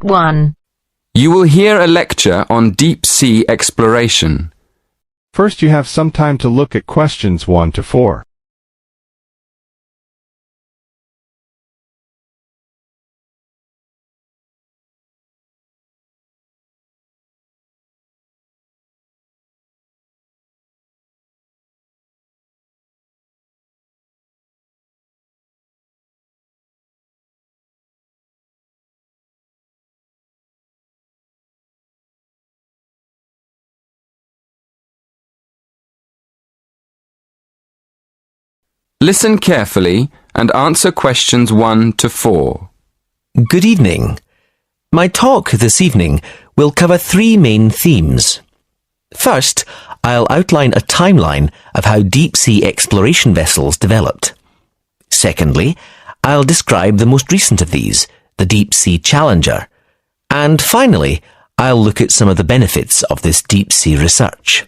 1. You will hear a lecture on deep-sea exploration. First, you have some time to look at questions 1 to 4. Listen carefully and answer questions 1 to 4. Good evening. My talk this evening will cover 3 main themes. First, I'll outline a timeline of how deep-sea exploration vessels developed. Secondly, I'll describe the most recent of these, the Deep-Sea Challenger. And finally, I'll look at some of the benefits of this deep-sea research.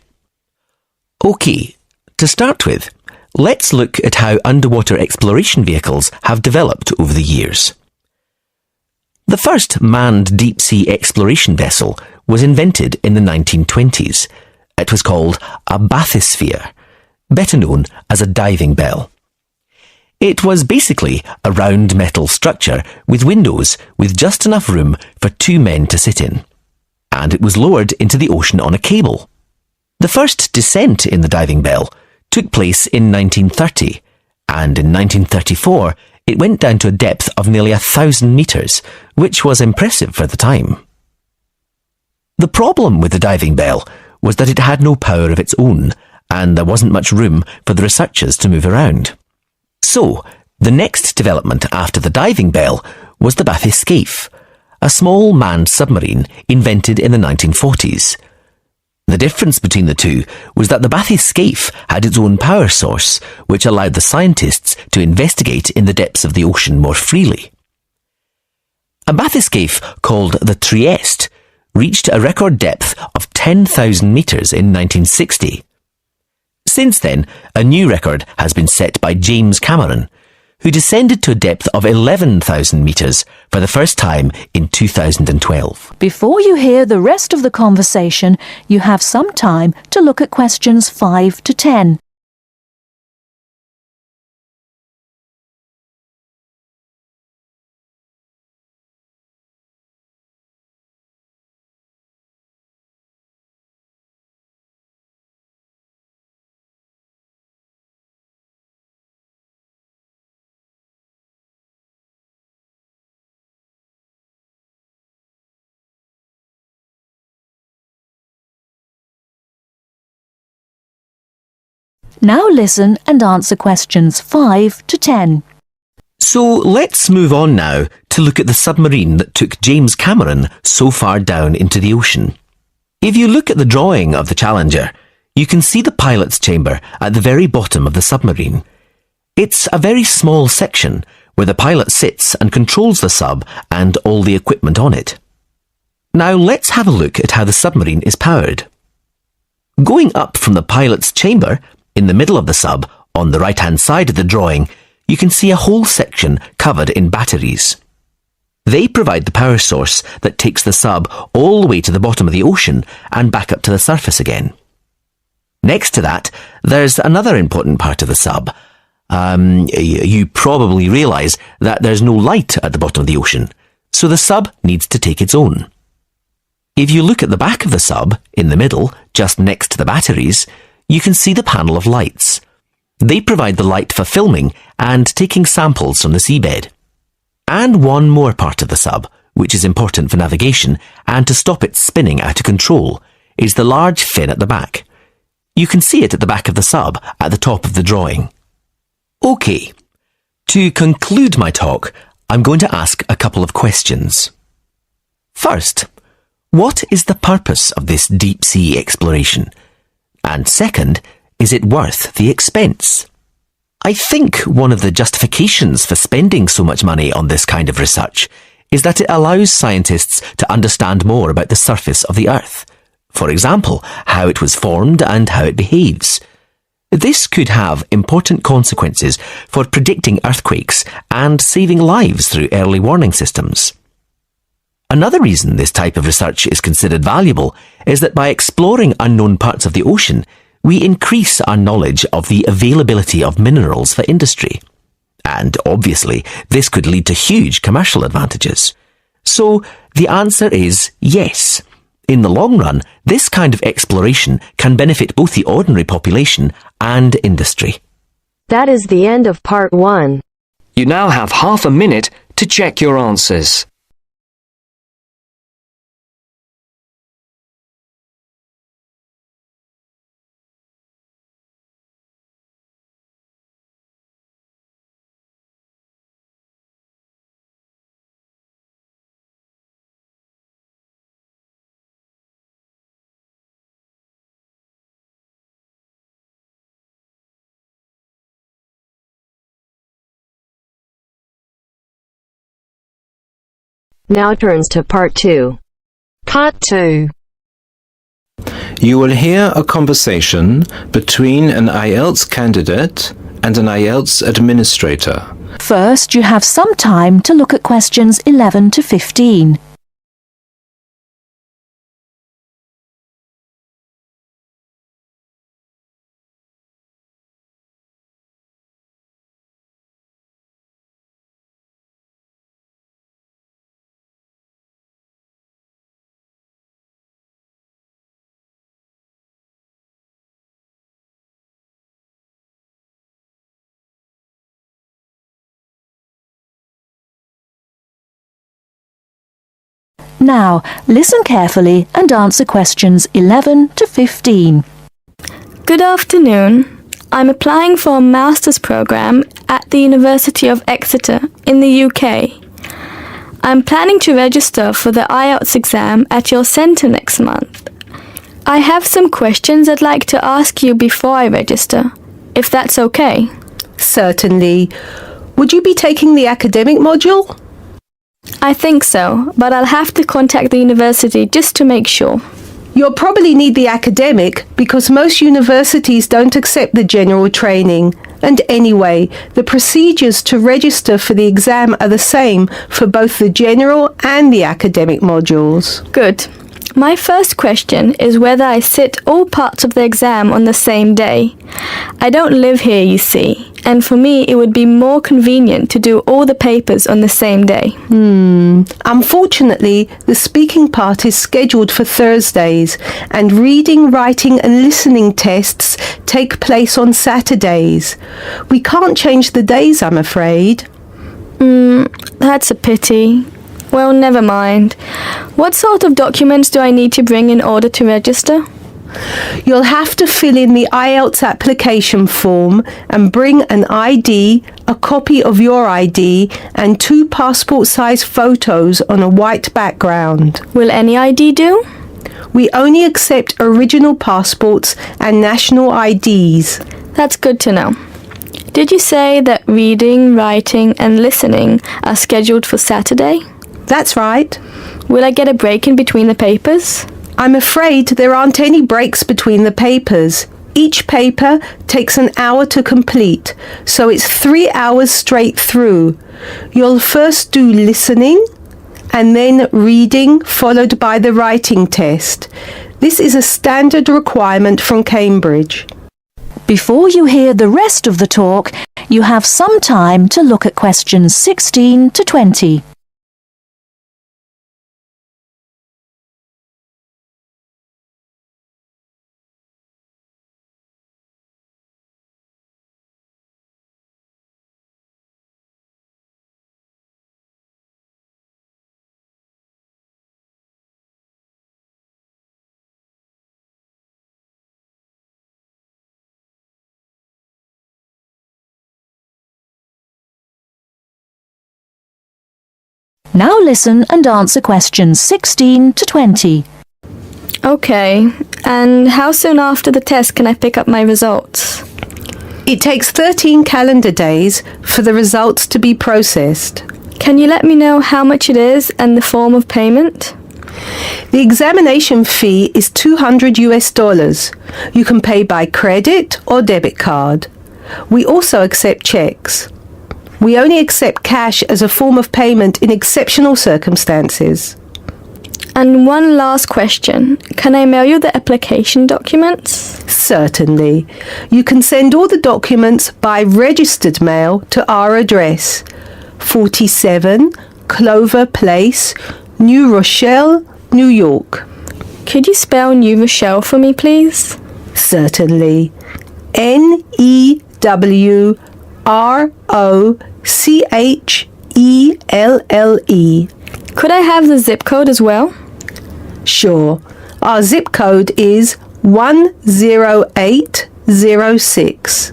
OK, to start with, let's look at how underwater exploration vehicles have developed over the years. The first manned deep-sea exploration vessel was invented in the 1920s. It was called a bathysphere, better known as a diving bell. It was basically a round metal structure with windows with just enough room for 2 men to sit in. And it was lowered into the ocean on a cable. The first descent in the diving bell took place in 1930, and in 1934 it went down to a depth of nearly 1,000 metres, which was impressive for the time. The problem with the diving bell was that it had no power of its own, and there wasn't much room for the researchers to move around. So, the next development after the diving bell was the Bathyscaphe, a small manned submarine invented in the 1940s. The difference between the two was that the Bathyscaphe had its own power source, which allowed the scientists to investigate in the depths of the ocean more freely. A Bathyscaphe called the Trieste reached a record depth of 10,000 metres in 1960. Since then, a new record has been set by James Cameron, who descended to a depth of 11,000 metres for the first time in 2012. Before you hear the rest of the conversation, you have some time to look at questions 5 to 10. Now listen and answer questions 5 to 10. So let's move on now to look at the submarine that took James Cameron so far down into the ocean. If you look at the drawing of the Challenger, you can see the pilot's chamber at the very bottom of the submarine. It's a very small section where the pilot sits and controls the sub and all the equipment on it. Now let's have a look at how the submarine is powered. Going up from the pilot's chamber, in the middle of the sub, on the right-hand side of the drawing, you can see a whole section covered in batteries. They provide the power source that takes the sub all the way to the bottom of the ocean and back up to the surface again. Next to that, there's another important part of the sub. You probably realise that there's no light at the bottom of the ocean, so the sub needs to take its own. If you look at the back of the sub, in the middle, just next to the batteries, you can see the panel of lights. They provide the light for filming and taking samples from the seabed. And one more part of the sub, which is important for navigation and to stop it spinning out of control, is the large fin at the back. You can see it at the back of the sub at the top of the drawing. OK, to conclude my talk, I'm going to ask a couple of questions. First, what is the purpose of this deep-sea exploration? And second, is it worth the expense? I think one of the justifications for spending so much money on this kind of research is that it allows scientists to understand more about the surface of the Earth. For example, how it was formed and how it behaves. This could have important consequences for predicting earthquakes and saving lives through early warning systems. Another reason this type of research is considered valuable is that by exploring unknown parts of the ocean, we increase our knowledge of the availability of minerals for industry. And obviously, this could lead to huge commercial advantages. So, the answer is yes. In the long run, this kind of exploration can benefit both the ordinary population and industry. That is the end of part 1. You now have half a minute to check your answers. Now turns to part 2. Part 2. You will hear a conversation between an Ielts candidate and an Ielts administrator. First, you have some time to look at questions 11 to 15. Now, listen carefully and answer questions 11 to 15. Good afternoon. I'm applying for a master's program at the University of Exeter in the UK. I'm planning to register for the Ielts exam at your centre next month. I have some questions I'd like to ask you before I register, if that's okay. Certainly. Would you be taking the academic module? I think so, but I'll have to contact the university just to make sure. You'll probably need the academic because most universities don't accept the general training. And anyway, the procedures to register for the exam are the same for both the general and the academic modules. Good. My first question is whether I sit all parts of the exam on the same day. I don't live here, you see, and for me it would be more convenient to do all the papers on the same day. Unfortunately, the speaking part is scheduled for Thursdays, and reading, writing and listening tests take place on Saturdays. We can't change the days, I'm afraid. That's a pity. Well, never mind. What sort of documents do I need to bring in order to register? You'll have to fill in the Ielts application form and bring an ID, a copy of your ID, and 2 passport-size photos on a white background. Will any ID do? We only accept original passports and national IDs. That's good to know. Did you say that reading, writing and listening are scheduled for Saturday? That's right. Will I get a break in between the papers? I'm afraid there aren't any breaks between the papers. Each paper takes an hour to complete, so it's 3 hours straight through. You'll first do listening, and then reading, followed by the writing test. This is a standard requirement from Cambridge. Before you hear the rest of the talk, you have some time to look at questions 16 to 20. Now listen and answer questions 16 to 20. Okay, and how soon after the test can I pick up my results? It takes 13 calendar days for the results to be processed. Can you let me know how much it is and the form of payment? The examination fee is $200. You can pay by credit or debit card. We also accept checks. We only accept cash as a form of payment in exceptional circumstances. And one last question. Can I mail you the application documents? Certainly. You can send all the documents by registered mail to our address, 47 Clover Place, New Rochelle, New York. Could you spell New Rochelle for me, please? Certainly. Newrochle. Could I have the zip code as well? Sure. Our zip code is 10806.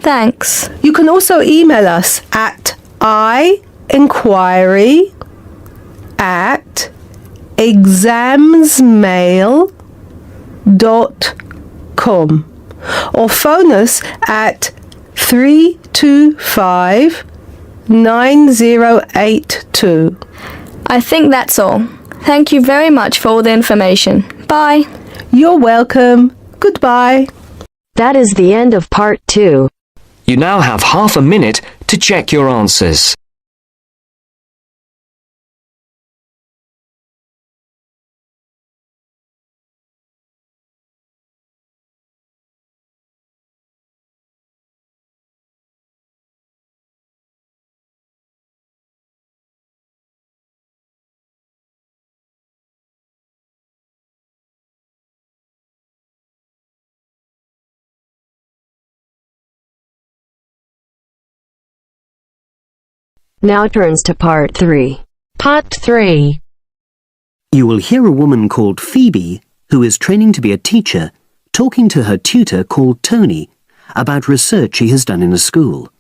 Thanks. You can also email us at inquiry@examsmail.com or phone us at 325-9082. I think that's all. Thank you very much for all the information. Bye. You're welcome. Goodbye. That is the end of part 2. You now have half a minute to check your answers. Now turns to part 3. Part 3. You will hear a woman called Phoebe, who is training to be a teacher, talking to her tutor called Tony about research she has done in a school.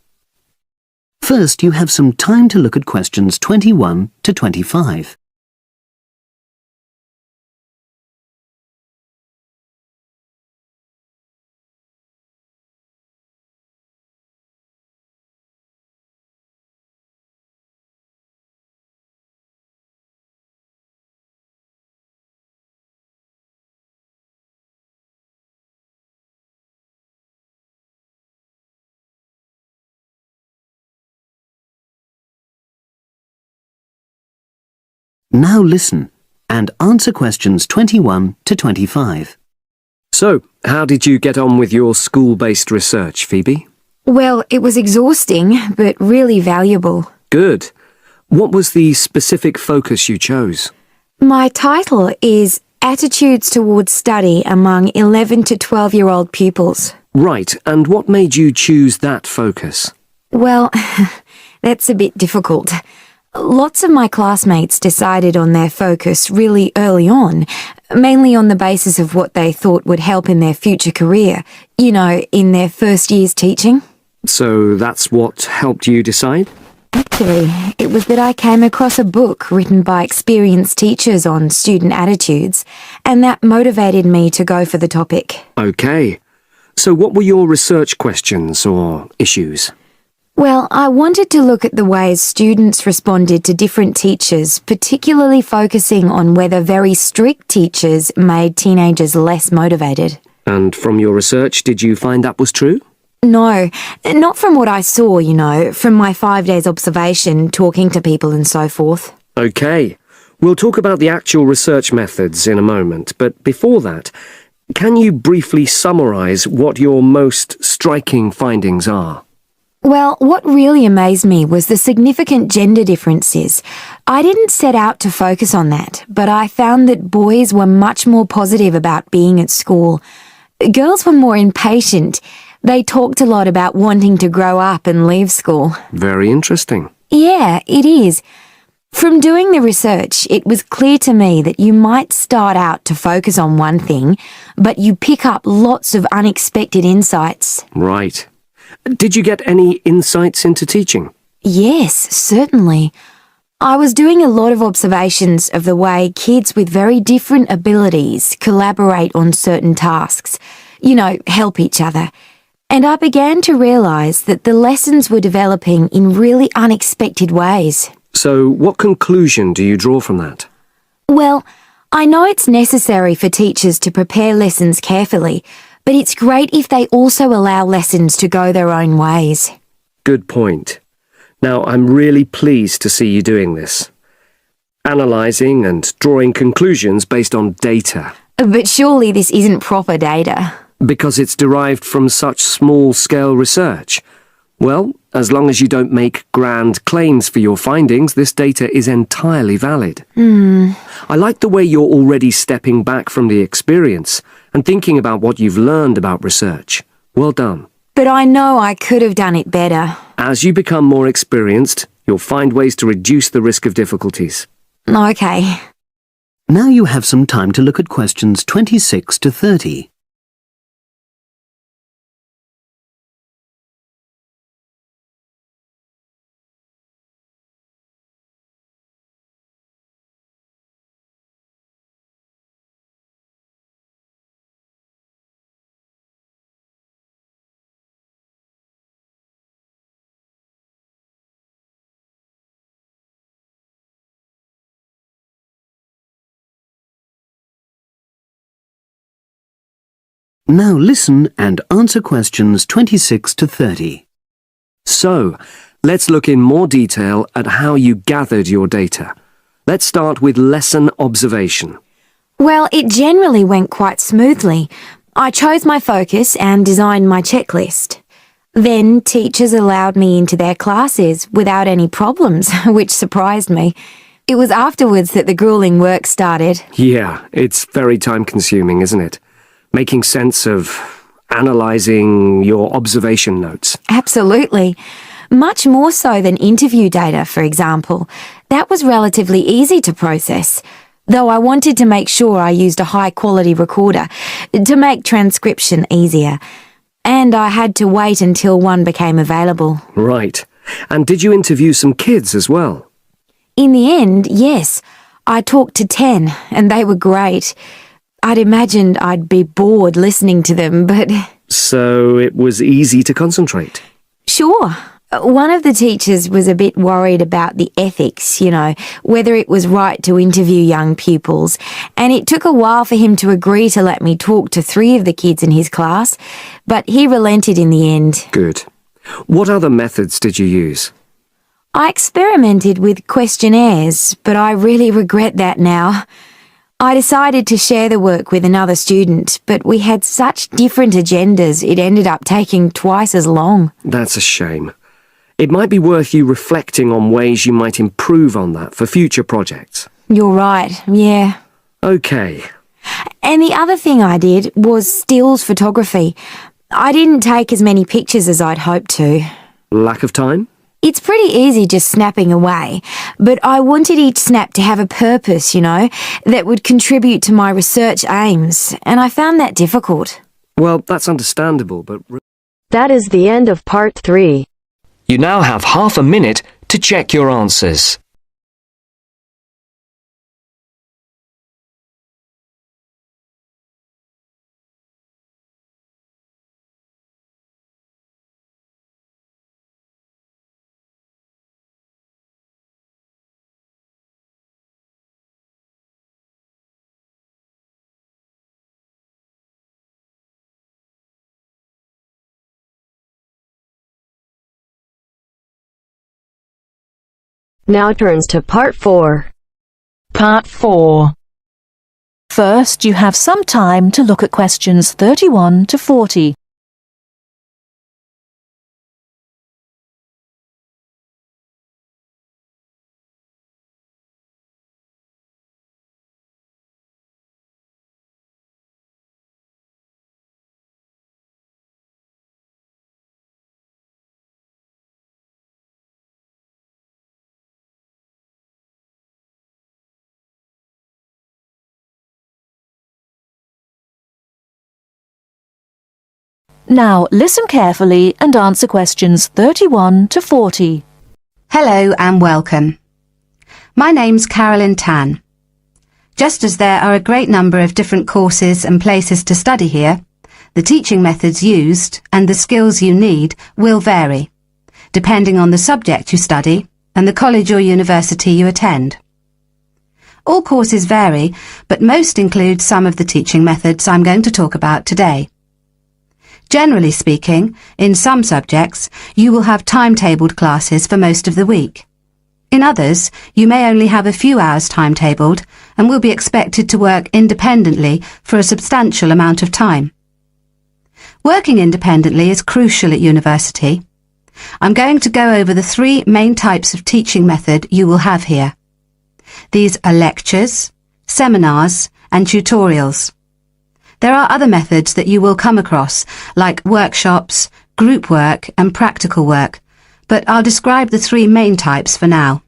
First, you have some time to look at questions 21 to 25. Now listen and answer questions 21 to 25. So, how did you get on with your school-based research, Phoebe? Well, it was exhausting, but really valuable. Good. What was the specific focus you chose? My title is Attitudes Towards Study Among 11 to 12-year-old Pupils. Right, and what made you choose that focus? Well, that's a bit difficult. Lots of my classmates decided on their focus really early on, mainly on the basis of what they thought would help in their future career, you know, in their first years teaching. So that's what helped you decide? Actually, it was that I came across a book written by experienced teachers on student attitudes, and that motivated me to go for the topic. Okay. So what were your research questions or issues? Well, I wanted to look at the ways students responded to different teachers, particularly focusing on whether very strict teachers made teenagers less motivated. And from your research, did you find that was true? No, not from what I saw, you know, from my 5 days observation, talking to people and so forth. Okay. We'll talk about the actual research methods in a moment, but before that, can you briefly summarise what your most striking findings are? Well, what really amazed me was the significant gender differences. I didn't set out to focus on that, but I found that boys were much more positive about being at school. Girls were more impatient. They talked a lot about wanting to grow up and leave school. Very interesting. Yeah, it is. From doing the research, it was clear to me that you might start out to focus on one thing, but you pick up lots of unexpected insights. Right. Did you get any insights into teaching? Yes, certainly. I was doing a lot of observations of the way kids with very different abilities collaborate on certain tasks, you know, help each other. And I began to realise that the lessons were developing in really unexpected ways. So what conclusion do you draw from that? Well, I know it's necessary for teachers to prepare lessons carefully, but it's great if they also allow lessons to go their own ways. Good point. Now, I'm really pleased to see you doing this. analysing and drawing conclusions based on data. But surely this isn't proper data. Because it's derived from such small-scale research. Well, as long as you don't make grand claims for your findings, this data is entirely valid. I like the way you're already stepping back from the experience and thinking about what you've learned about research. Well done. But I know I could have done it better. As you become more experienced, you'll find ways to reduce the risk of difficulties. Okay. Now you have some time to look at questions 26 to 30. Now listen and answer questions 26 to 30. So, let's look in more detail at how you gathered your data. Let's start with lesson observation. Well, it generally went quite smoothly. I chose my focus and designed my checklist. Then teachers allowed me into their classes without any problems, which surprised me. It was afterwards that the grueling work started. Yeah, it's very time-consuming, isn't it? Making sense of analysing your observation notes. Absolutely. Much more so than interview data, for example. That was relatively easy to process, though I wanted to make sure I used a high-quality recorder to make transcription easier. And I had to wait until one became available. Right. And did you interview some kids as well? In the end, yes. I talked to 10, and they were great. I'd imagined I'd be bored listening to them, but... So it was easy to concentrate? Sure. One of the teachers was a bit worried about the ethics, whether it was right to interview young pupils, and it took a while for him to agree to let me talk to 3 of the kids in his class, but he relented in the end. Good. What other methods did you use? I experimented with questionnaires, but I really regret that now. I decided to share the work with another student, but we had such different agendas it ended up taking twice as long. That's a shame. It might be worth you reflecting on ways you might improve on that for future projects. You're right, yeah. Okay. And the other thing I did was stills photography. I didn't take as many pictures as I'd hoped to. Lack of time? It's pretty easy just snapping away, but I wanted each snap to have a purpose, that would contribute to my research aims, and I found that difficult. Well, that's understandable, but... That is the end of part 3. You now have half a minute to check your answers. Now turns to part 4. Part 4. First, you have some time to look at questions 31 to 40. Now listen carefully and answer questions 31 to 40. Hello and welcome. My name's Carolyn Tan. Just as there are a great number of different courses and places to study here, the teaching methods used and the skills you need will vary, depending on the subject you study and the college or university you attend. All courses vary, but most include some of the teaching methods I'm going to talk about today. Generally speaking, in some subjects, you will have timetabled classes for most of the week. In others, you may only have a few hours timetabled and will be expected to work independently for a substantial amount of time. Working independently is crucial at university. I'm going to go over the three main types of teaching method you will have here. These are lectures, seminars, and tutorials. There are other methods that you will come across, like workshops, group work, and practical work, but I'll describe the three main types for now.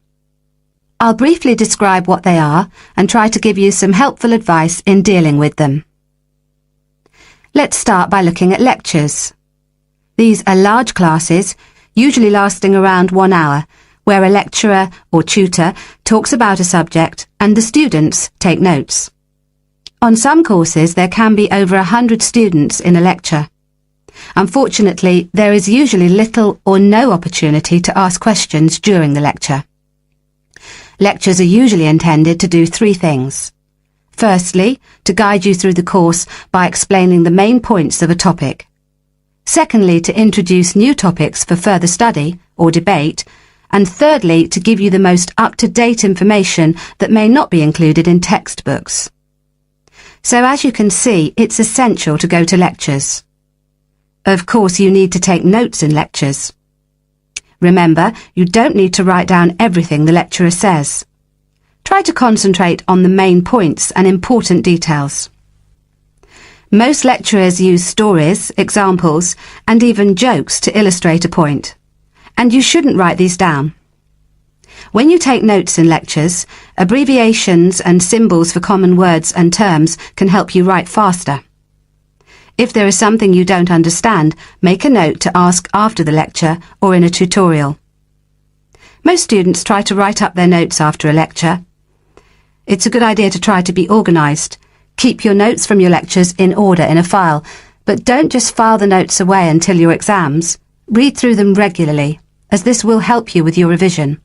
I'll briefly describe what they are and try to give you some helpful advice in dealing with them. Let's start by looking at lectures. These are large classes, usually lasting around 1 hour, where a lecturer or tutor talks about a subject and the students take notes. On some courses, there can be over 100 students in a lecture. Unfortunately, there is usually little or no opportunity to ask questions during the lecture. Lectures are usually intended to do three things. Firstly, to guide you through the course by explaining the main points of a topic. Secondly, to introduce new topics for further study or debate. And thirdly, to give you the most up-to-date information that may not be included in textbooks. So as you can see, it's essential to go to lectures. Of course, you need to take notes in lectures. Remember, you don't need to write down everything the lecturer says. Try to concentrate on the main points and important details. Most lecturers use stories, examples, and even jokes to illustrate a point. And you shouldn't write these down. When you take notes in lectures, abbreviations and symbols for common words and terms can help you write faster. If there is something you don't understand, make a note to ask after the lecture or in a tutorial. Most students try to write up their notes after a lecture. It's a good idea to try to be organised. Keep your notes from your lectures in order in a file, but don't just file the notes away until your exams. Read through them regularly, as this will help you with your revision.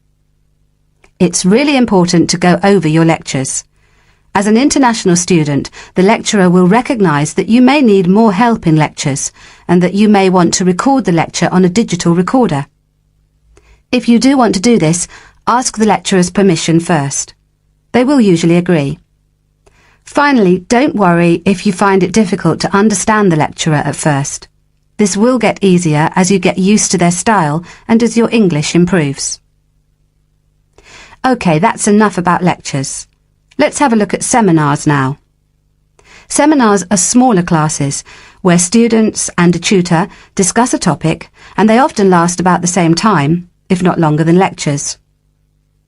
It's really important to go over your lectures. As an international student, the lecturer will recognise that you may need more help in lectures and that you may want to record the lecture on a digital recorder. If you do want to do this, ask the lecturer's permission first. They will usually agree. Finally, don't worry if you find it difficult to understand the lecturer at first. This will get easier as you get used to their style and as your English improves. OK, that's enough about lectures. Let's have a look at seminars now. Seminars are smaller classes where students and a tutor discuss a topic, and they often last about the same time, if not longer than lectures.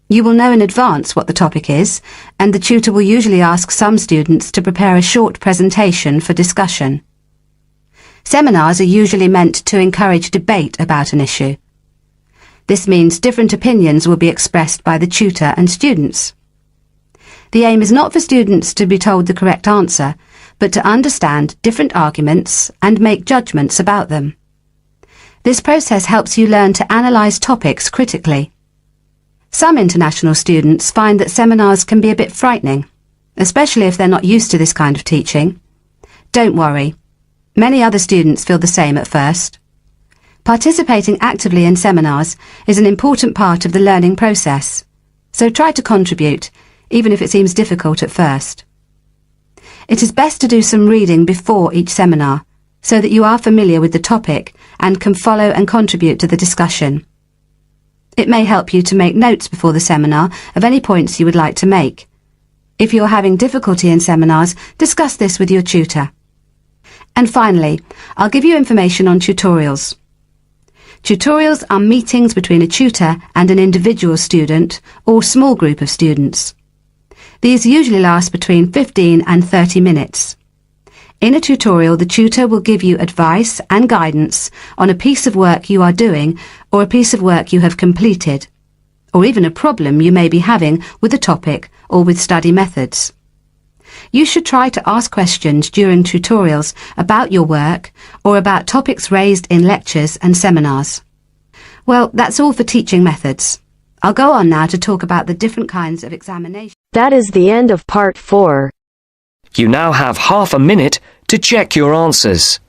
You will know in advance what the topic is, and the tutor will usually ask some students to prepare a short presentation for discussion. Seminars are usually meant to encourage debate about an issue. This means different opinions will be expressed by the tutor and students. The aim is not for students to be told the correct answer, but to understand different arguments and make judgments about them. This process helps you learn to analyse topics critically. Some international students find that seminars can be a bit frightening, especially if they're not used to this kind of teaching. Don't worry. Many other students feel the same at first. Participating actively in seminars is an important part of the learning process, so try to contribute, even if it seems difficult at first. It is best to do some reading before each seminar, so that you are familiar with the topic and can follow and contribute to the discussion. It may help you to make notes before the seminar of any points you would like to make. If you are having difficulty in seminars, discuss this with your tutor. And finally, I'll give you information on tutorials. Tutorials are meetings between a tutor and an individual student or small group of students. These usually last between 15 and 30 minutes. In a tutorial, the tutor will give you advice and guidance on a piece of work you are doing or a piece of work you have completed, or even a problem you may be having with a topic or with study methods. You should try to ask questions during tutorials about your work or about topics raised in lectures and seminars. Well, that's all for teaching methods. I'll go on now to talk about the different kinds of examination. That is the end of part 4. You now have half a minute to check your answers.